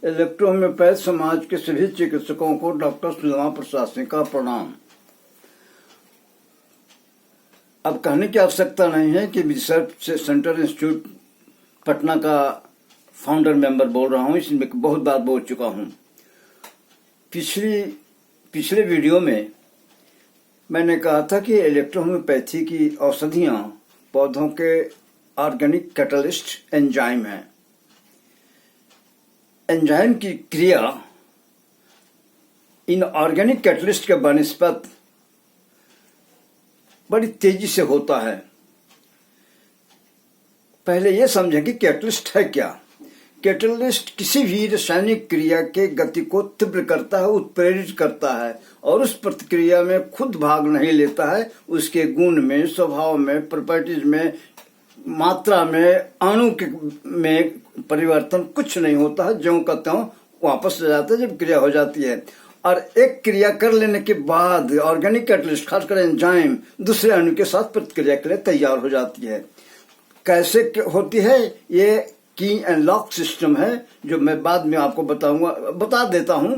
इलेक्ट्रोहोम्योपैथ समाज के सभी चिकित्सकों को डॉक्टर सुदामा प्रसाद सिंह का प्रणाम। अब कहने की आवश्यकता नहीं है कि रिसर्च सेंटर इंस्टीट्यूट पटना का फाउंडर मेंबर बोल रहा हूं, इसमें बहुत बार बोल चुका हूं। पिछले वीडियो में मैंने कहा था कि इलेक्ट्रोहोम्योपैथी की औषधियां पौधों के ऑर्गेनिक कैटलिस्ट एंजाइम हैं। एंजाइम की क्रिया इन ऑर्गेनिक कैटलिस्ट के बनिस्पत बड़ी तेजी से होता है। पहले यह समझें कि कैटलिस्ट है क्या। कैटलिस्ट किसी भी रासायनिक क्रिया के गति को तीव्र करता है, उत्प्रेरित करता है और उस प्रतिक्रिया में खुद भाग नहीं लेता है। उसके गुण में, स्वभाव में, प्रॉपर्टीज में, मात्रा में, अणु में परिवर्तन कुछ नहीं होता है। ज्यों का त्यों वापस आ जाता है जब क्रिया हो जाती है। और एक क्रिया कर लेने के बाद ऑर्गेनिक कैटलिस्ट खासकर एंजाइम दूसरे अणु के साथ प्रतिक्रिया के लिए तैयार हो जाती है। कैसे होती है? ये की एंड लॉक सिस्टम है जो मैं बाद में आपको बता देता हूं।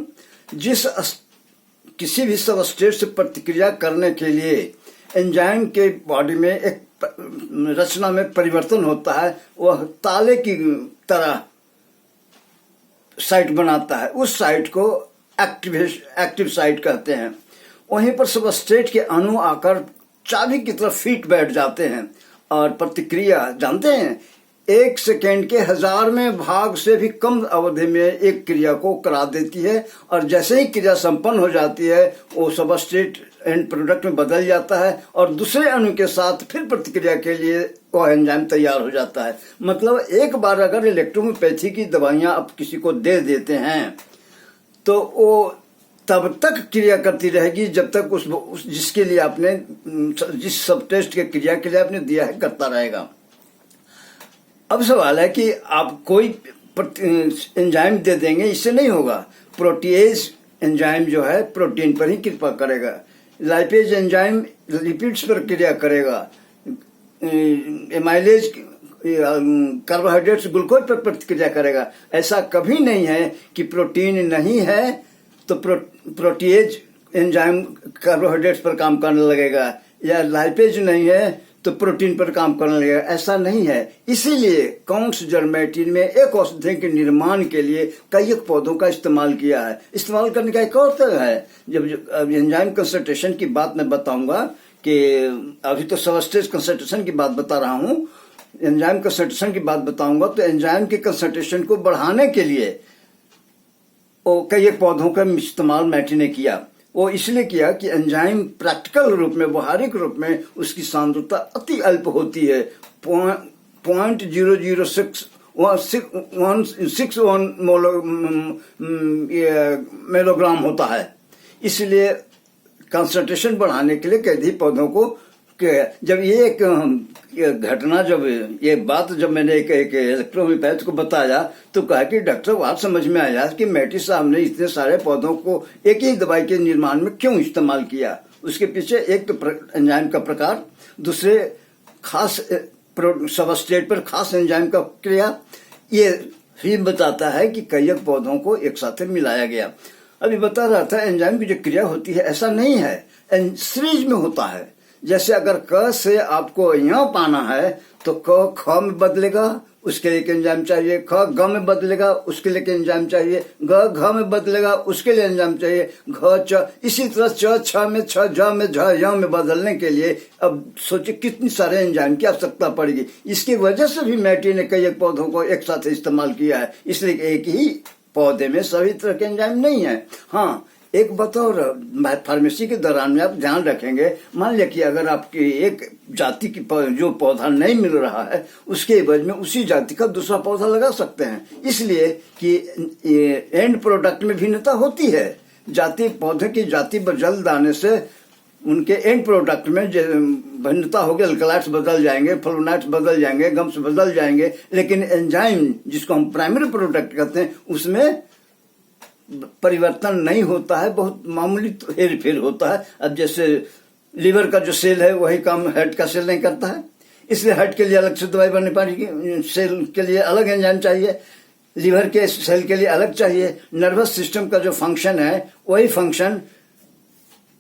किसी भी सबस्ट्रेट से प्रतिक्रिया करने के लिए एंजाइम के बॉडी में एक रचना में परिवर्तन होता है। वह ताले की तरह साइट बनाता है। उस साइट को एक्टिव साइट कहते हैं। वहीं पर सबस्ट्रेट के अणु आकर चाबी की तरफ फिट बैठ जाते हैं और प्रतिक्रिया जानते हैं 1 सेकेंड के 1000वें भाग से भी कम अवधि में एक क्रिया को करा देती है। और जैसे ही क्रिया संपन्न हो जाती है वो सबस्ट्रेट एंड प्रोडक्ट में बदल जाता है और दूसरे अणु के साथ फिर प्रतिक्रिया के लिए वो एंजाइम तैयार हो जाता है। मतलब एक बार अगर इलेक्ट्रोहोम्योपैथी की दवाइयां आप किसी को दे देते हैं तो वो तब तक क्रिया करती रहेगी जब तक जिसके लिए आपने जिस सब टेस्ट के क्रिया के लिए आपने दिया है करता रहेगा। अब सवाल है कि आप कोई एंजाइम दे देंगे, इससे नहीं होगा। प्रोटीएज एंजाइम जो है प्रोटीन पर ही कृपा करेगा। लाइपेज एंजाइम लिपिड्स पर क्रिया करेगा। एमाइलेज कार्बोहाइड्रेट्स ग्लूकोज पर प्रतिक्रिया करेगा। ऐसा कभी नहीं है कि प्रोटीन नहीं है तो प्रोटीएज एंजाइम कार्बोहाइड्रेट्स पर काम करने लगेगा या लाइपेज नहीं है तो प्रोटीन पर काम करने लगेगा। ऐसा नहीं है। इसीलिए काउंट्स जर्मेटिन में एक औषधि के निर्माण के लिए कई पौधों का इस्तेमाल किया है। इस्तेमाल करने का एक और तरह है। जब एंजाइम कंसंट्रेशन की बात मैं बताऊंगा कि अभी तो सबस्ट्रेट कंसंट्रेशन की बात बता रहा हूं, एंजाइम कंसंट्रेशन की बात बताऊंगा तो एंजाइम के कंसंट्रेशन को बढ़ाने के लिए वो कई पौधों का इस्तेमाल मैटी ने किया। वो इसलिए किया कि एंजाइम प्रैक्टिकल रूप में, व्यवहारिक रूप में उसकी सांद्रता अति अल्प होती है। 0.00661 मेलोग्राम होता है। इसलिए कंसंट्रेशन बढ़ाने के लिए कैदी पौधों को जब ये घटना जब मैंने एक इलेक्ट्रोहोम्योपैथ को बताया तो कहा कि डॉक्टर बात समझ में आया कि मैटी साहब ने इतने सारे पौधों को एक ही दवाई के निर्माण में क्यों इस्तेमाल किया। उसके पीछे एक तो एंजाइम का प्रकार, दूसरे खास सबस्ट्रेट पर खास एंजाइम का क्रिया, ये ही बताता है कि कई पौधों को एक साथ मिलाया गया। अभी बता रहा था एंजाइम की जो क्रिया होती है ऐसा नहीं है, सीरीज में होता है। जैसे अगर क से आपको यहाँ पाना है तो क ख में बदलेगा, उसके लिए एंजाइम चाहिए। ख ग में बदलेगा, उसके लिए एंजाइम चाहिए। ग घ में बदलेगा, उसके लिए एंजाइम चाहिए। घ च, इसी तरह च छ में, छ झ में, झ य में बदलने के लिए अब सोचिए कितनी सारे एंजाइम की आवश्यकता पड़ेगी। इसकी वजह से भी मैटी ने कई पौधों को एक साथ इस्तेमाल किया है। इसलिए एक ही पौधे में सभी तरह के एंजाइम नहीं है। हाँ, एक बात और, फार्मेसी के दौरान में आप ध्यान रखेंगे, मान लिया कि अगर आपकी एक जाति की जो पौधा नहीं मिल रहा है उसके एवज में उसी जाति का दूसरा पौधा लगा सकते हैं। इसलिए कि एंड प्रोडक्ट में भिन्नता होती है। जाति पौधे की जाति बदल जाने से उनके एंड प्रोडक्ट में भिन्नता होगी। अल्कलाइड्स बदल जाएंगे, फ्लोनाइड्स बदल जाएंगे, गम्स बदल जाएंगे, लेकिन एंजाइम जिसको हम प्राइमरी प्रोडक्ट कहते हैं उसमें परिवर्तन नहीं होता है। बहुत मामूली हेर फेर होता है। अब जैसे लीवर का जो सेल है वही काम हार्ट का सेल नहीं करता है, इसलिए हार्ट के लिए अलग से दवाई बननी पड़ेगी, सेल के लिए अलग एंजाइम चाहिए। लीवर के सेल के लिए अलग चाहिए। नर्वस सिस्टम का जो फंक्शन है वही फंक्शन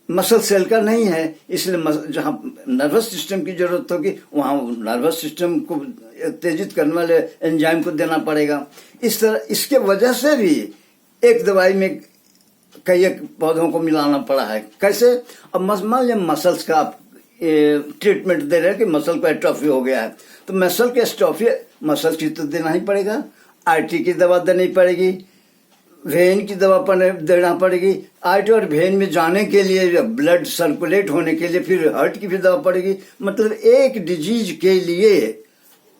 मसल सेल का नहीं है, इसलिए जहां नर्वस सिस्टम की जरूरत होगी वहां नर्वस सिस्टम को उत्तेजित करने वाले एंजाइम को देना पड़ेगा। इस तरह इसके वजह से भी एक दवाई में कई एक पौधों को मिलाना पड़ा है। कैसे? अब मान लिया मसल्स का आप ट्रीटमेंट दे रहे हैं कि मसल को एट्रोफी हो गया है, तो मसल के एट्रोफी मसल की तो देना ही पड़ेगा, आर्टरी की दवा देनी पड़ेगी, वेन की दवा देना पड़ेगी। आर्टरी और वेन में जाने के लिए, ब्लड सर्कुलेट होने के लिए फिर हार्ट की भी दवा पड़ेगी। मतलब एक डिजीज के लिए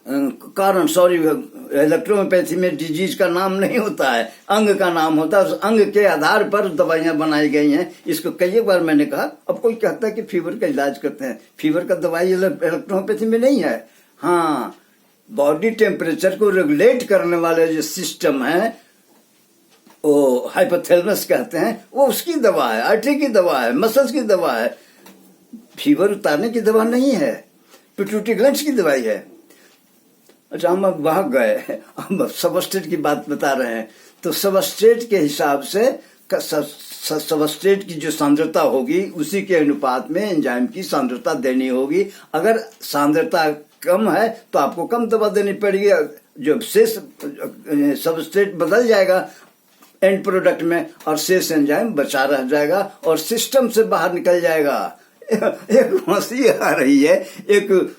कारण, सॉरी, इलेक्ट्रोपैथी में डिजीज का नाम नहीं होता है, अंग का नाम होता है। उस अंग के आधार पर दवाइयां बनाई गई हैं। इसको कई बार मैंने कहा। अब कोई कहता है कि फीवर का इलाज करते हैं, फीवर का दवाई इलेक्ट्रोपैथी में नहीं है। हाँ, बॉडी टेम्परेचर को रेगुलेट करने वाले जो सिस्टम है वो हाइपोथैलेमस कहते हैं, वो उसकी दवा है, आर्टरी की दवा है, मसल्स की दवा है। फीवर उतारने की दवा नहीं है, पिट्यूटरी ग्लैंड्स की दवाई है। अच्छा, हम अब वहां गए, हम सबस्ट्रेट की बात बता रहे हैं। तो सबस्ट्रेट के हिसाब से सबस्ट्रेट की जो सांद्रता होगी उसी के अनुपात में एंजाइम की सांद्रता देनी होगी। अगर सांद्रता कम है तो आपको कम दवा देनी पड़ेगी। जो शेष सबस्ट्रेट बदल जाएगा एंड प्रोडक्ट में और शेष एंजाइम बचा रह जाएगा और सिस्टम से बाहर निकल जाएगा। एक हंसी आ रही है, एक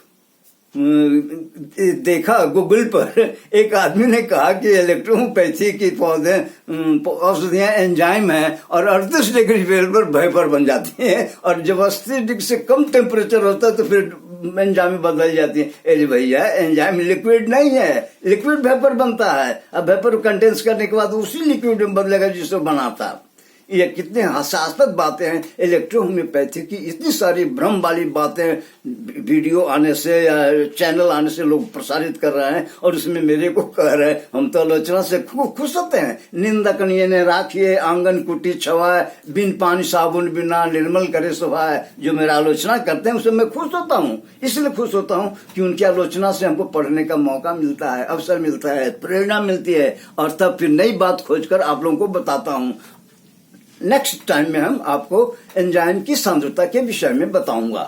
देखा गूगल पर, एक आदमी ने कहा कि इलेक्ट्रोपैथी की पौधे औषधियां एंजाइम है और 38 डिग्री पर वेपर बन जाती हैं और जब 80 डिग्री से कम टेम्परेचर होता है तो फिर एंजाइम बदल जाती है। अरे भैया, एंजाइम लिक्विड नहीं है, लिक्विड वेपर बनता है। अब वेपर कंडेंस करने के बाद उसी लिक्विड में बदलेगा जिसको बनाता। ये कितने हास्यास्पद बातें हैं। इलेक्ट्रोहोम्योपैथी की इतनी सारी भ्रम वाली बातें वीडियो आने से या चैनल आने से लोग प्रसारित कर रहे हैं और उसमें मेरे को कह रहे हैं। हम तो आलोचना से खुश होते हैं। निंदा कनिये ने राखिए आंगन कुटी छवाए, बिन पानी साबुन बिना निर्मल करे सुभाए। जो मेरा आलोचना करते हैं उससे मैं खुश होता हूँ। इसलिए खुश होता हूँ कि उनकी आलोचना से हमको पढ़ने का मौका मिलता है, अवसर मिलता है, प्रेरणा मिलती है और तब फिर नई बात खोजकर आप लोगों को बताता हूँ। नेक्स्ट टाइम में हम आपको एंजाइम की सांद्रता के विषय में बताऊंगा।